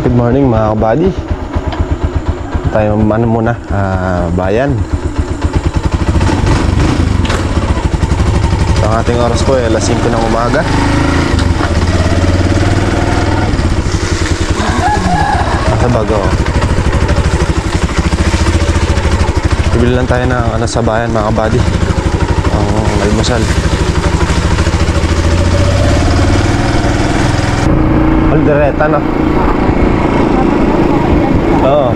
Good morning mga kabady. Tayo ano muna, bayan. So, ang ating oras po ay alas 5 ng umaga. Nasa bago. Bibili lang tayo ng ano sa bayan mga kabady. Ang almusal. Aldereta na. Oo.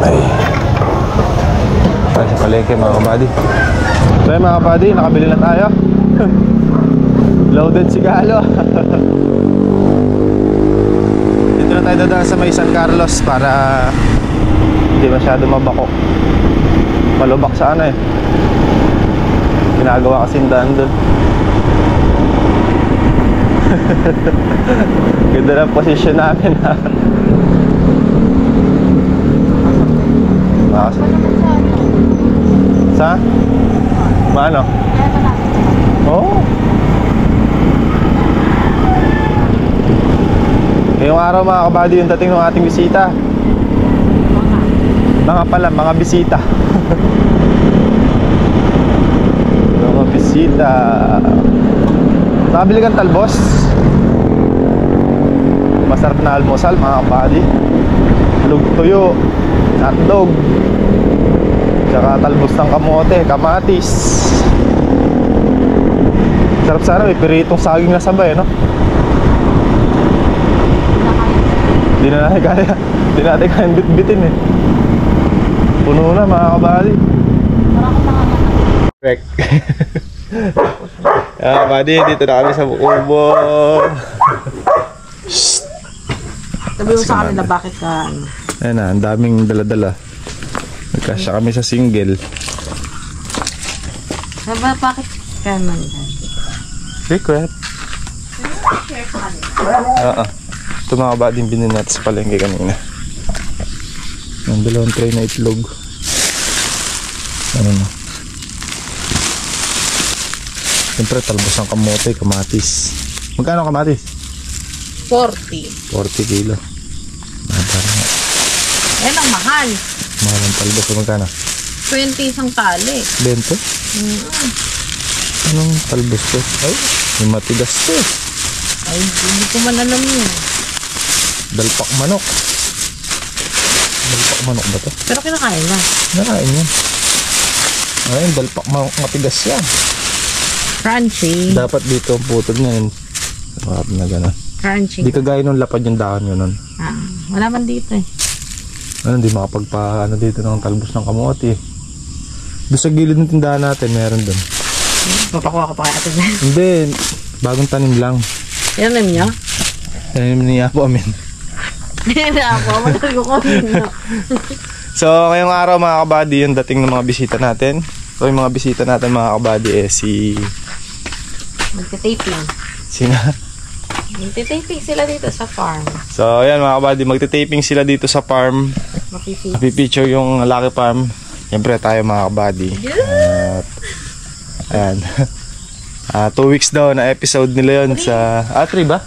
Ay. Ay, sa palengke mga kabady. So yun mga kabady, nakabili na tayo. Loaded sigalo. Dito na tayo dadaan sa may San Carlos para hindi masyado mabako. Malubak sa ano eh. Ginagawa kasing daan doon. Ganda na posisyon namin ha. Sa? Maano? Oo. Ngayong araw mga kabady yung dating ng ating bisita. Mga pala, mga bisita. Mga bisita. Nakabili kang talbos. Masarap na almusal mga kabady. Lug tuyo, hotdog, tsaka talbos ng kamote, kamatis. Sarap sana, may piritong saging na sabay, no? Hindi na natin kaya. Hindi natin kaya bit-bitin eh. Puno na mga kabady. Correct. Kabady, dito na kami sa Bukubo. Sabi mo sa kanila bakit ka ano? Ayan na, ang daming dala-dala. Nagkasya kami sa single. Bakit ka man? Secret. Oo. Ito mga kabady yung binili natin sa palengke kanina. Ang dalawang tray na itlog. Ano na. Siyempre talbos ng kamote, kamatis. Magkano kamatis? 40. 40 kilo. Yan ang mahal. Mahal ang talbos. Magkano? 20 isang tali. 20? Anong talbos to? Ay, yung matigas to. Ay, hindi ko man alam yun. Dalpak manok. Dalpak manok ba to? Pero kinakain na. Nakain yan. Ayun, dalpak manok matigas yan. Crunchy. Dapat dito ang putol niya yun. Sarap na gano'n. Crunchy. Di kagaya nung lapad yung dahon yun nun. Wala man dito eh. Ano, di makapagpa ano dito ng talbos ng kamote. Doon sa gilid ng tindahan natin, meron doon. Papakuha ko pa kaya ito dyan. Hindi, bagong tanim lang. Yan alam niya? Tanim niya po amin. Yan ako, matagal ko niya. So, ngayong araw mga kabady, yung dating ng mga bisita natin. So, yung mga bisita natin mga kabady eh si... Magte-taping. Sina? Magte-taping sila dito sa farm. So, ayan mga kabady, magte-taping sila dito sa farm. Mapipicture yung Lucky Farm. Siyempre tayo mga kabady. At, ayan. 2 weeks daw na episode nila yun sa... 3 ba?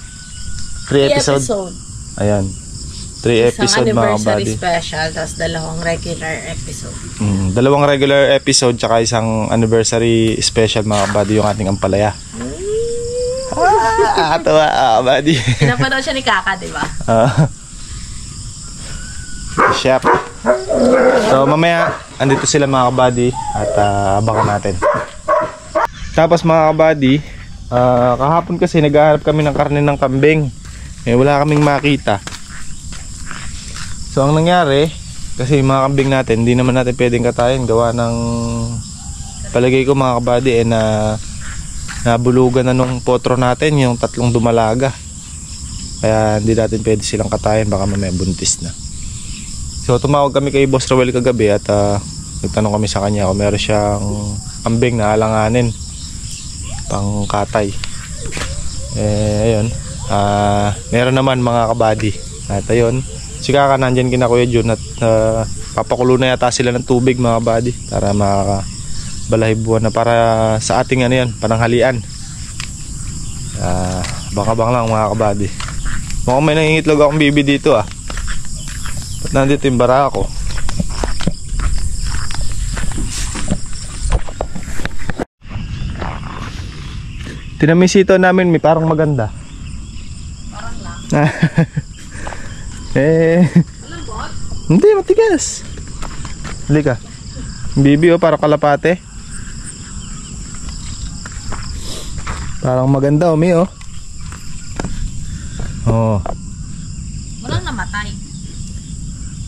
3 episode. Ayan. 3 episode mga kabady. Isang anniversary special, tapos 2 regular episode. 2 regular episode, tsaka isang anniversary special mga kabady, yung ating ampalaya. Tawa kabady. Pinapanood siya ni Kaka, diba? Chef. So mamaya, andito sila mga kabady at abangan natin. Tapos mga kabady, kahapon kasi naghahanap kami ng karne ng kambing. Wala kaming makita. So ang nangyari, kasi mga kambing natin, hindi naman natin pwedeng katayin. Gawa ng palagay ko mga kabady na nabulugan na nung potro natin, yung 3 dumalaga. Kaya hindi natin pwede silang katayin, baka mamaya buntis na. So tumawag kami kay Boss Roel kagabi at nagtanong kami sa kanya kung meron siyang kambing na alanganin pang katay. Ayun, meron naman mga kabady. At ayun, Si Kaka nandyan kina Kuya Jun at papakulo na yata sila ng tubig mga kabady para makabalahibuan na para sa ating ano yan, pananghalian. Baka-bang lang mga kabady. Mukhang may nangingitlog akong bibi dito ah. Ba't nandito yung barako? Tinamisito namin, may parang maganda. Parang lang. Malambot? Hindi, matigas. Hindi ka. Bibi oh, parang kalapate. Parang maganda oh, oh. Oh. Walang namatay.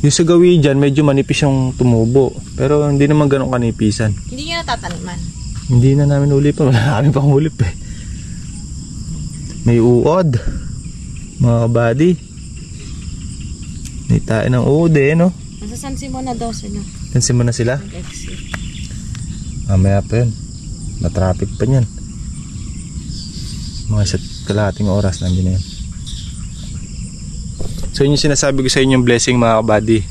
Yung sa gawi dyan, medyo manipis yung tumubo. Pero hindi naman ganun kanipisan. Hindi nyo natataniman. Hindi na namin uli pa. Wala kami pang ulip eh. May uod. Mga kabady. May tayo ng uod eh, no? Masasansi mo na daw sila. Sansin mo na sila? Mag-exit. Mamaya pa yun. Matraffic pa yan. Mga isa't kalahating oras nandiyan na yan. So yun yung sinasabi ko sa inyo yung blessing mga kabady.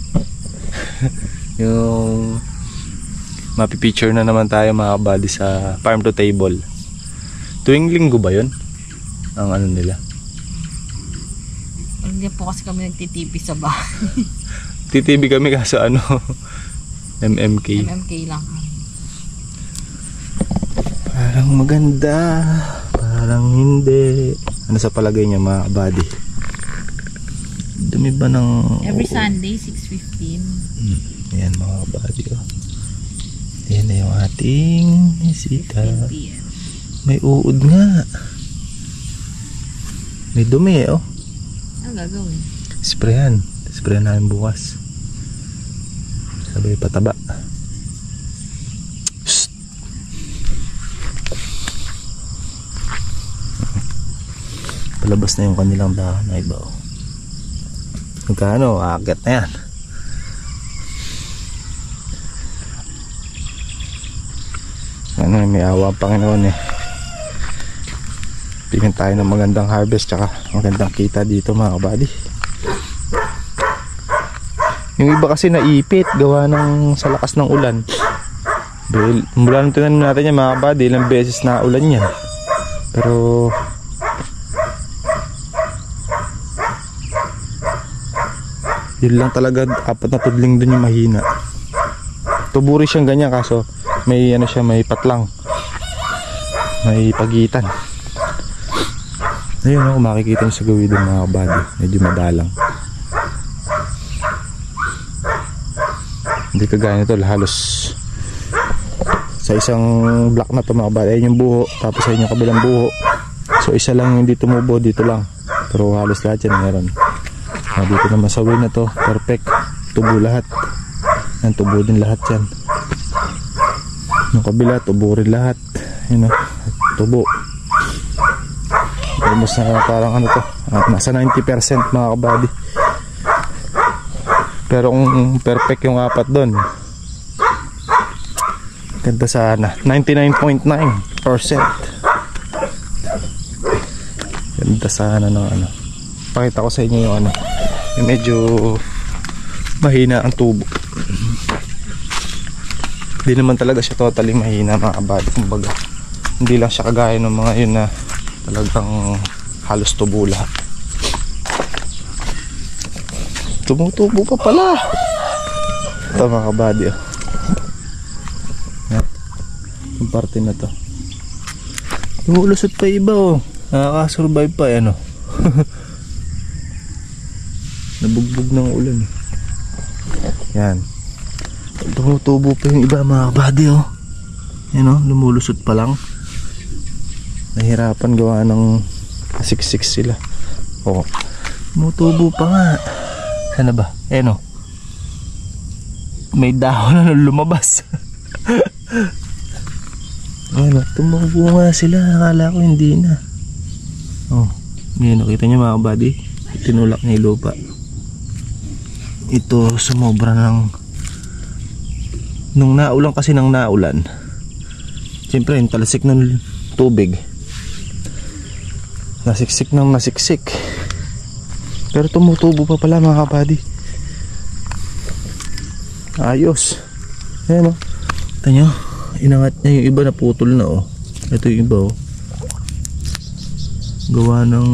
Yung mapipicture na naman tayo mga kabady sa farm to table. Tuwing linggo ba yun? Ang ano nila? Hindi po kasi kami nagtitipi sa bahay. TTV kami kaso ano MMK. MMK lang. Parang maganda, parang hindi. Ano sa palagay niya mga kabady? Dumi ba ng... Every Sunday, 6:15. Ayan mga kabady oh. Ayan na yung ating isita. 15 p.m. May uod nga. May dumi oh. Ano gagawin? Sprayan. Sprayan namin bukas. Sabi pataba. Psst. Palabas na yung kanilang dahon na iba oh. Magkano? Akit na yan. Ano, may awa ang Panginoon eh. Bigyan tayo ng magandang harvest tsaka magandang kita dito mga kabady. Yung iba kasi naipit gawa ng sa lakas ng ulan. Mula nung tinanim natin yan mga kabady, ilang beses na ulan yan. Pero yun lang talaga, 4 na pudling dun yung mahina. Tuburi siyang ganyan kaso may ano siya, may patlang. May pagitan. Ayun ako, makikita nyo sa gawin ng mga kabady. Medyo madalang. Hindi kagaya nito, halos sa isang block na to mga kabady. Ayun yung buho, tapos ayun yung kabilang buho. So isa lang yung hindi tumubo, dito lang. Pero halos lahat yan meron. Dito naman sa way na to, perfect. Tubo lahat. Yan, tubo din lahat yan. Yung kabila, tubo rin lahat. Yun o, tubo. Almost na parang ano to, nasa 90% mga kabady. Pero kung perfect yung 4 doon, ganda sana. 99.9%. Ganda sana ng ano. Pakita ko sa inyo yung ano, yung medyo mahina ang tubo. Hindi naman talaga siya totally mahina mga kabady. Kumbaga hindi lang siya kagaya ng mga yun na talagang halos tubo lahat. Tumutubo pa pala. Ito mga kabady oh. Yung parte na to lumulusot pa iba oh. Nakakasurvive pa yan oh. Nabugbog ng ulan eh. Yan. Tumutubo pa yung iba mga kabady oh. Yan oh, lumulusot pa lang. Nahirapan gawa ng siksik sila. Oh, tumutubo pa nga. Sana ba? Ayan oh. May dahon na lumabas. Ayan oh, tumubo nga sila. Akala ko hindi na. Oh, yan, nakita nyo mga kabady. Tinulak niya yung lupa. Ito sumobra ng nung naulan kasi ng naulan. Siyempre yung talasik ng tubig nasiksik ng nasiksik. Pero tumutubo pa pala mga kabady. Ayos. Ayan o. Ito nyo. Inangat niya yung iba na putol na oh. Ito yung iba oh. Gawa ng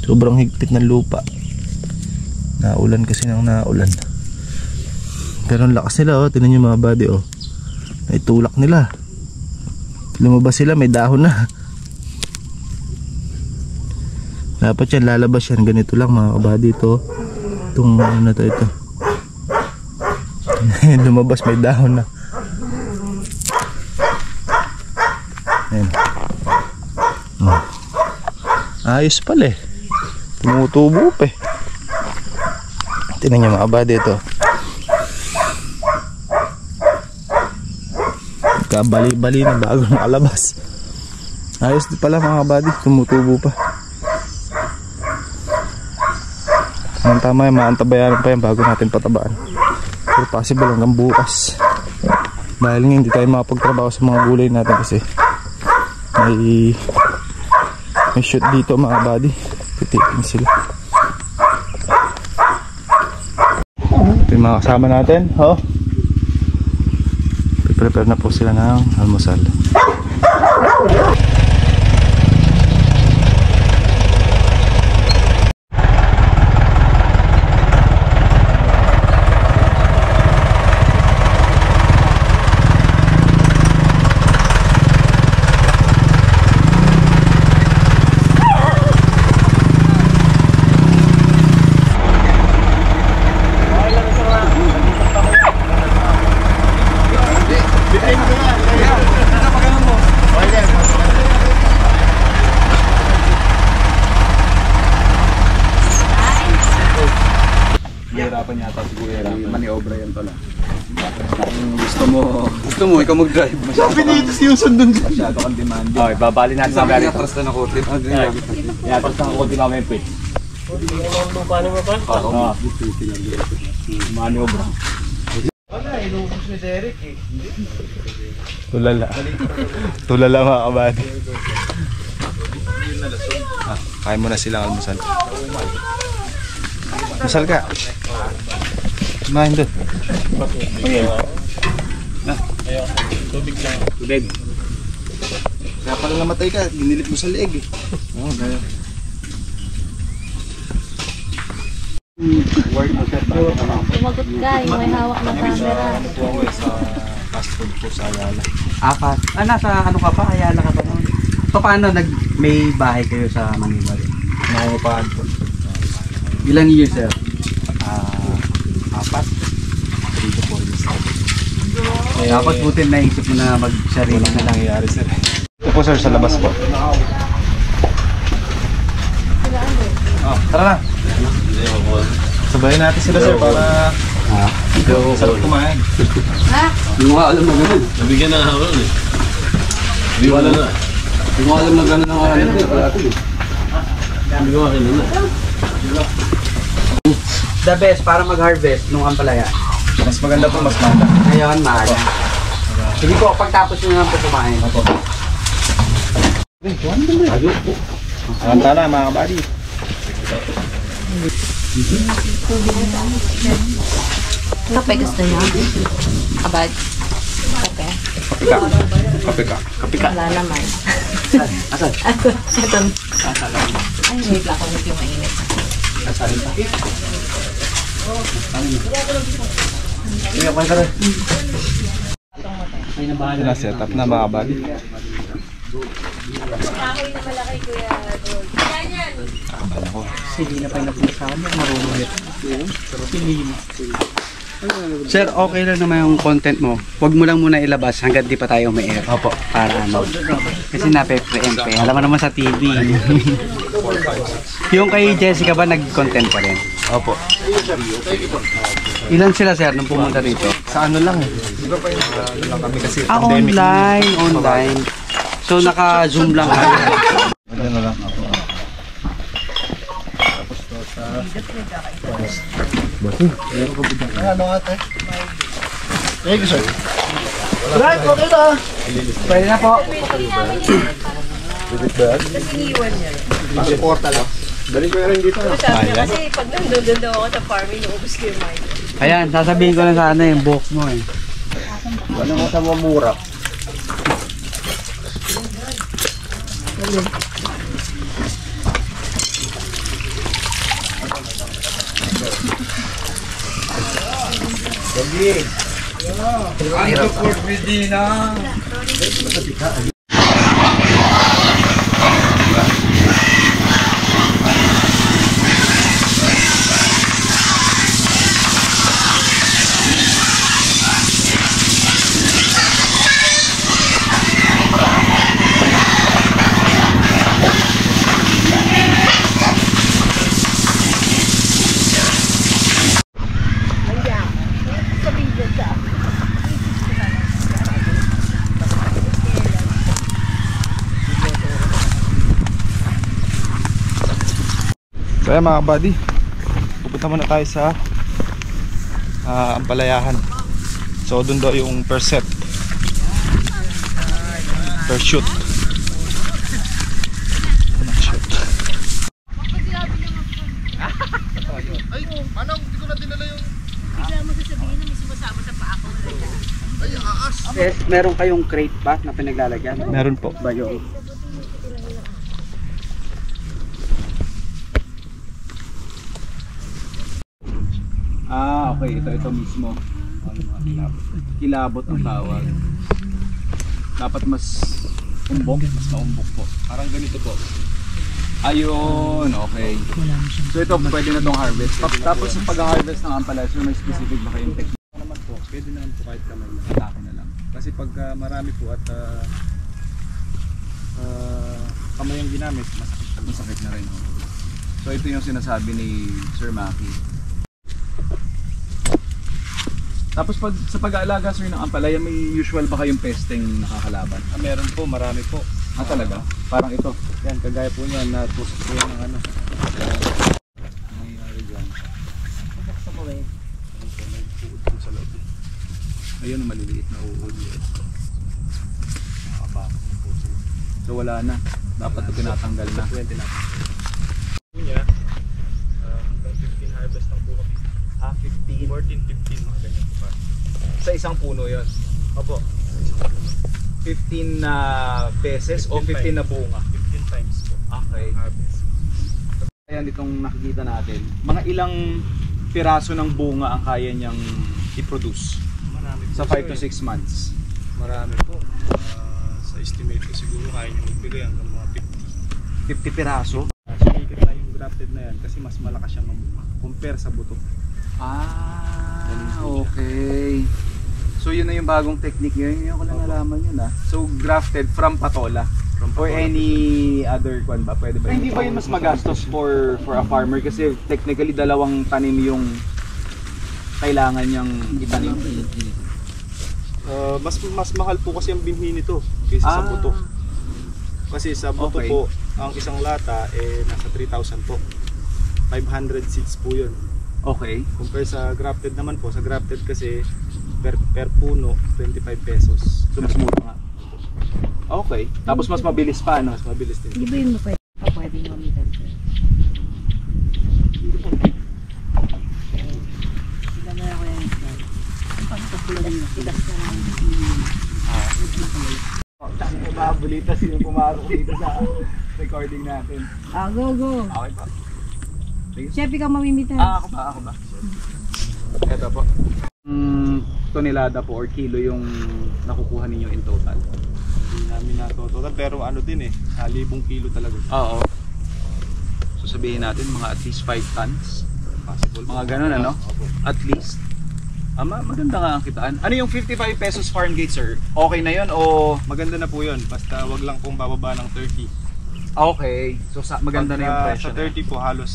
sobrang higpit ng lupa. Naulan kasi nang naulan. Pero ang lakas nila oh. Tingnan nyo mga buddy oh. Naitulak nila. Lumabas sila, may dahon na. Dapat yan, lalabas yan. Ganito lang mga kabady ito. Itong ano na to ito. Lumabas, may dahon na. Ayan. Ayos pala eh. Tumutubo pa eh. Tingnan nyo mga kabady ito. Kabali-bali na bago makalabas. Ayos din pala mga kabady. Tumutubo pa. Tama yan, maantabayaran pa yan bago natin patabaan. Pero possible hanggang bukas. Dahil nga hindi tayo makapagtrabaho sa mga gulay natin kasi may shoot dito mga buddy. Titikin sila. Ito yung mga kasama natin. Oh. Prepare na po sila ng almusal. Ikaw mag-drive. Sabi nito siya yung sundon dyan. Masyado kang demanding. Okay, babali natin sa ganito. Iatras na ng kote. Iatras na ng kote mamaya po eh. Paano mo pa? Oo. Maniobra. Wala, inubos ni Derek eh. Tulala. Tulala mga kabady. Kain mo na silang almusal. Almusal ka. Kumain doon. Tubig lang. Tubig. Kaya pala namatay ka, ginilit mo sa leeg eh. Oo, gaya. Tumagot ka, yung may hawak na camera. Sa fast food po sa Ayala. Apat. Nasa ano ka pa? Ayala ka pa noon. Paano may bahay kayo sa Manila? Nangungupahan po. Ilang years sir? Apat. 3 to 4 years. Dapat buti naisip mo na mag-sarili na nangyayari sir. Ito po sir sa labas po. Tara na. Sabayin natin sila sir para sarap kumain. Hindi mo alam na gano'n. Nabigyan na ako eh. Hindi ko alam na. Hindi mo alam na gano'n ang alam ko. Hindi ko akin na. The best para mag-harvest nung ampalaya. Mas maganda po, mas maaga. Ngayon, maaga. Sige po, pagtapos nyo lang po kumain. Hanta na mga kabady. Kape gusto niyo? Abad? Kape? Kape ka. Kape ka. Wala naman. Asan? Ito. Ay, wait lang kung medyo mainit. Asan? Sige, kain ka rin. Set up na mga kabady. Silina pa yung napinasama. Marunong ito. Silina. Sir, okay lang naman yung content mo. Huwag mo lang muna ilabas hanggang di pa tayo may air. Opo. Para ano. Kasi nape-preempt eh. Alam mo naman sa TV. Yung kay Jessica ba nag-content pa rin? Opo. Ilan sila sir nung pumunta dito? Sa ano lang eh. Di ba pa yung lang kami kasi Online. So naka-zoom lang kami. Ano na lang ako. Ano ate? Thank you sir. Right, okay na. Pwede na po. Passport lang. Balik ko na rin dito. Sabi niya Ayan. kasi pag nandun daw ako sa farming, naubos ko yung mind. Ayan, sasabihin ko na sana yung buhok mo eh. Ano mo sa mamura? Ay, support Medina! So ayan mga kabady, pupunta muna tayo sa Ampalayahan. So doon daw yung per set, per shoot. Shoot. Ay, ano? Hindi ko na dinala yung... Bigla mo sasabihin na may sumasama sa paa ko. Ay, aas! Meron kayong crate ba na pinaglalagyan? Meron po. Ba yung... Ah, okay. Ito mismo. Ano mga kilabot? Kilabot ang tawag. Dapat mas umbok, mas maumbok po. Parang ganito po. Ayun, okay. So ito pwede na tong harvest. Tapos sa pag-harvest ng ampalaya, may specific ba kayong technique? Naman po, pwede naman po kahit kamay na. Atake na lang. Kasi pag marami po at kamay ang ginamit, Masakit na rin. So ito yung sinasabi ni Sir Maki. Tapos pag sa pag-aalaga sir ng ampalaya, may usual ba kayong pesting nakakalaban? meron po, marami po. Ah talaga? Parang ito. Yan, kagaya po niyan, natusok po yan ng ano. Nangyayari dyan. Buksan mo eh. May puod po sa loob. Ayun, maliliit na uod. Nakabakot na po sila. So wala na. Dapat ito tinatanggal na. 20 na. Niya, hanggang 15 harvest lang po kami. 15. 14, 15 mga ganyan po pa. Sa isang puno yon. Opo. 15 na peses o 15 na bunga? 15 times po. Okay. Harvest. Ayan itong nakikita natin. Mga ilang piraso ng bunga ang kaya niyang i-produce Marami po. sa 5 to 6 months? Marami po. Sa estimate ko siguro kaya niya magbigay hanggang mga 50 piraso? 50. Sumikat na yung grafted na yan kasi mas malakas siyang mabuka compare sa buto. Ah, okay. So yun na yung bagong technique yun. Yun ko lang nalaman yun ah. So grafted from patola. Or any other kwan ba? Pwede ba? Hindi ba yun mas magastos for a farmer? Kasi technically dalawang tanim yung kailangan niyang itanim. Mas mahal po kasi ang binhi nito kaysa sa buto. Kasi sa buto Okay. po, ang isang lata nasa 3,000 po. 500 seeds po yun. Okay. Compare sa grafted naman po, sa grafted kasi per puno 25 pesos. So mas mura nga. Okay. Tapos mas mabilis pa, no? Mas mabilis din. Hindi ba yun mo pwedeng mamitan ko? Sila na ako yan. Pagkakulang yun. Tigas na lang. Mabulitas yung pumarok dito sa recording natin. Go, go. Okay pa. Chef, ikaw mamimitan. Ako ba? Ito po. Tonelada po or kilo yung nakukuha ninyo in total. Hindi namin natutunan pero ano din 1,000 kilo talaga. Oo. So sabihin natin mga at least 5 tons. Possible. Mga ganun ano? Opo. At least. Maganda nga ang kitaan. Ano yung 55 pesos farm gate sir? Okay na yun o? Maganda na po 'yon, basta wag lang pong bababa ng 30. Okay. So maganda na yung Pagka presyo sa na. 30 po halos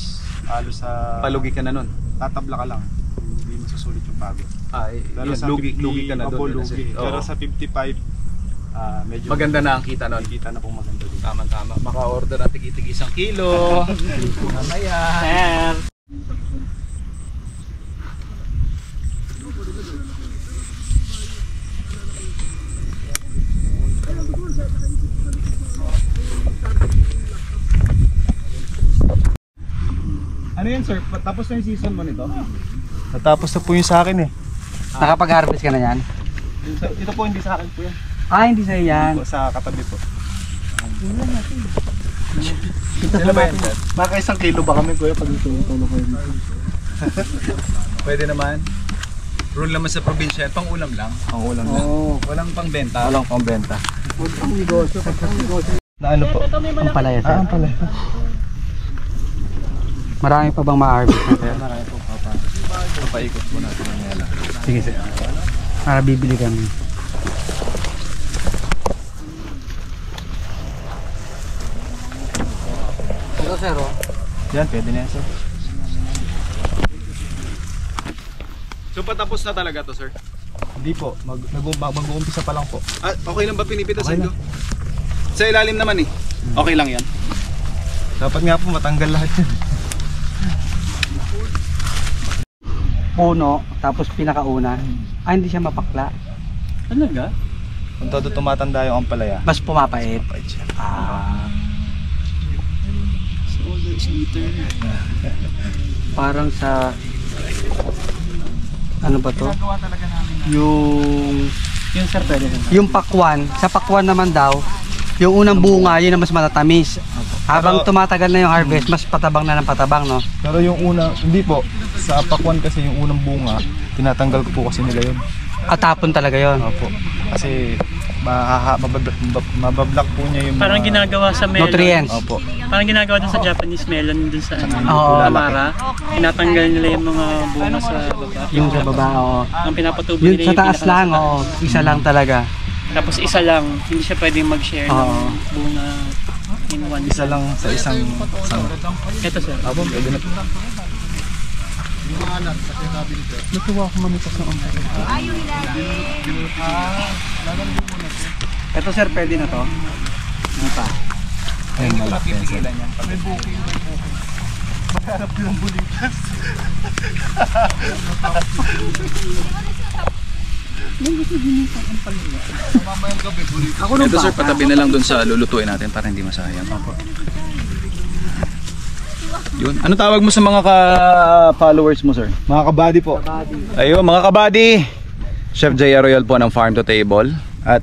sa Palugi ka na nun. tatabla ka lang. Hindi masusulit yung pagod. Pero sa lugi 50 ka na opo, doon. lugi. Pero sa 55 medyo maganda na ang kita nun. Kita na pong maganda din. Tama. Maka-order at tigi-tigi isang kilo. Mamaya. Ano yan sir? Tapos na yung season mo nito? Natapos na po yung sa akin eh. Nakapag-harvest ka na yan? Ito po hindi sa akin po yan. Ah, hindi sa'yo yan. Po, sa katabi po. Sila ba yan sir? Baka 1 kilo ba kami kuya pag tulong kayo dito? Pwede naman. Rule naman sa probinsya, pang ulam lang. Ang ulam na. Walang pang benta. Walang pambenta. Pang negosyo, Na ano po? Ang palaya sir. Ang pala. Marami pa bang ma-harvest na sir? Marami po papaikot po natin ang nela. Sige sir. Para bibili kami. Ito sir oh. Yan, pwede na yan sir. So patapos na talaga to sir? Hindi po, mag-uumpisa pa lang po. Ah, okay lang ba pinipitasin ko? Sa ilalim naman eh. Okay lang yan. Dapat nga po matanggal lahat yan. Puno, tapos pinakauna. Ah, hindi siya mapakla. Talaga? Kung todo tumatanda yung ampalaya, Mas pumapait. mapait siya. Ah. Parang sa ano ba to? Yung sir pwede rin. yung pakwan, sa pakwan naman daw, yung unang bunga, yun ang mas matatamis. Habang Pero- tumatagal na yung harvest, mas patabang na ng patabang, no? Pero yung una, hindi po. Sa pakwan kasi yung unang bunga, tinatanggal ko po kasi nila yun. At tapon talaga yon. Opo. Kasi mabablock po niya yung Parang ginagawa sa melon. Nutrients. Opo. Parang ginagawa dun sa Japanese melon dun sa Oo. Amara. Tinatanggal nila yung mga bunga sa baba. Yung sa baba, oo. Ang pinapatubo Yung nila sa taas pinaka- lang, oo. Isa lang talaga. Tapos isa lang. Hindi siya pwedeng mag-share ng Oo. bunga in one. Isa lang sa isang sanga. Ito sir. Opo, pwede na po. Natuwa ako mamitas ng umpay. Ito sir, pwede na to? Ano pa? Ayun, malaki yan sir. Ito sir, patabi na lang dun sa lulutuin natin para hindi masayang. Yun. Ano tawag mo sa mga ka-followers mo sir? Mga kabady po. Ayun mga kabady, Chef Jay Arroyal po ng Farm to Table. At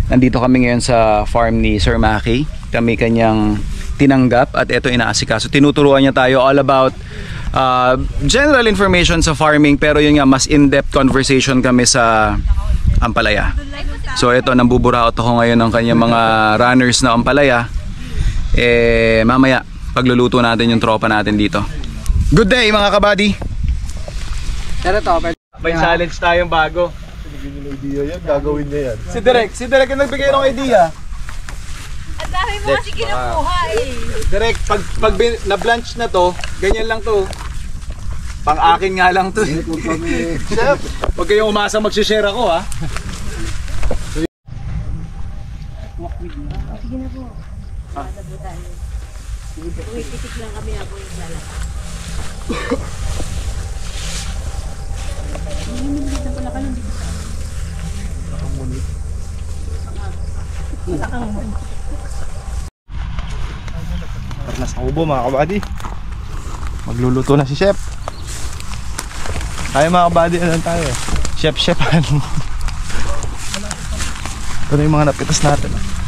nandito kami ngayon sa farm ni Sir Maki. Kami kanyang tinanggap at ito inaasikaso. Tinuturuan niya tayo all about general information sa farming, pero yun nga, mas in-depth conversation kami sa ampalaya. So ito, nambuburaot ako ngayon ng kanyang mga runners na ampalaya. Mamaya pagluluto natin yung tropa natin dito. Good day mga kabady! Pero to, pwede. May challenge tayong bago. Bigyan niyo ng idea yan, gagawin niya yan. Si Derek yung nagbigay ng idea. Ang dami mo kasi kinukuha eh. Derek, pag na-blanch na to, ganyan lang to. Pang akin nga lang to. Chef, huwag kayong umasa mag-share ako ha. Sige na po. Titik lang kami ako yung lalaki. Parnas na ubo mga kabady. Magluluto na si Chef. Tayo mga kabady, ano tayo? Chef-chefan. Ito na yung mga napitas natin.